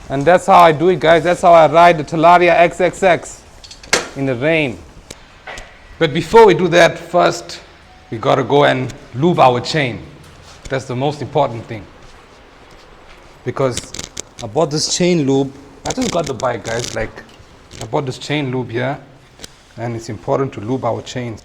And that's how I do it, guys. That's how I ride the Talaria XXX in the rain. But before we do that, first we gotta go and lube our chain. That's the most important thing. Because I bought this chain lube. I just got the bike, guys. Like, I bought this chain lube here, and it's important to lube our chains.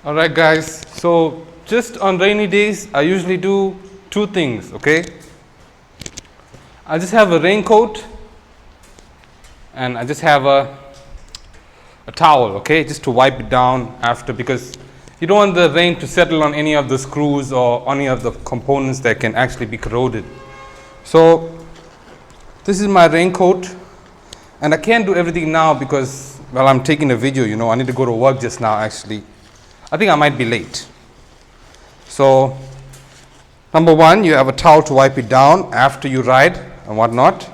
Alright guys, so just on rainy days, I usually do two things, okay? I just have a raincoat and I just have a towel, okay? Just to wipe it down after, because you don't want the rain to settle on any of the screws or any of the components that can actually be corroded. So this is my raincoat, and I can't do everything now because, well, I'm taking a video, you know, I need to go to work just now actually. I think I might be late. So, number one, you have a towel to wipe it down after you ride and whatnot.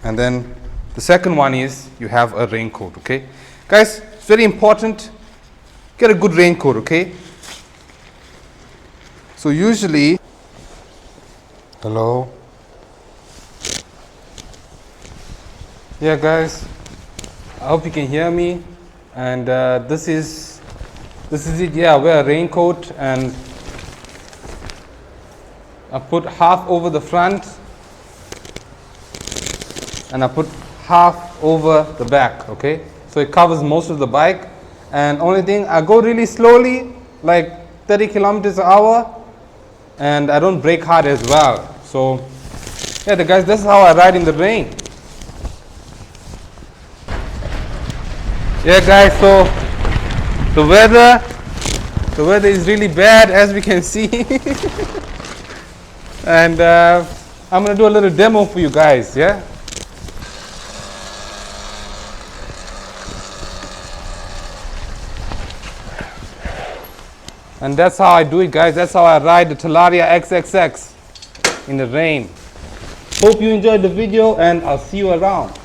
And then the second one is you have a raincoat, okay? Guys, it's very important. Get a good raincoat, okay? So usually, hello? Yeah, guys, I hope you can hear me. And this is it. Yeah, I wear a raincoat and I put half over the front and I put half over the back, okay? So it covers most of the bike, and only thing, I go really slowly, like 30 kilometers an hour, and I don't brake hard as well. So yeah, guys, that's how I ride in the rain. Yeah guys, so the weather is really bad, as we can see. And I'm going to do a little demo for you guys, yeah? And that's how I do it, guys. That's how I ride the Talaria XXX in the rain. Hope you enjoyed the video, and I'll see you around.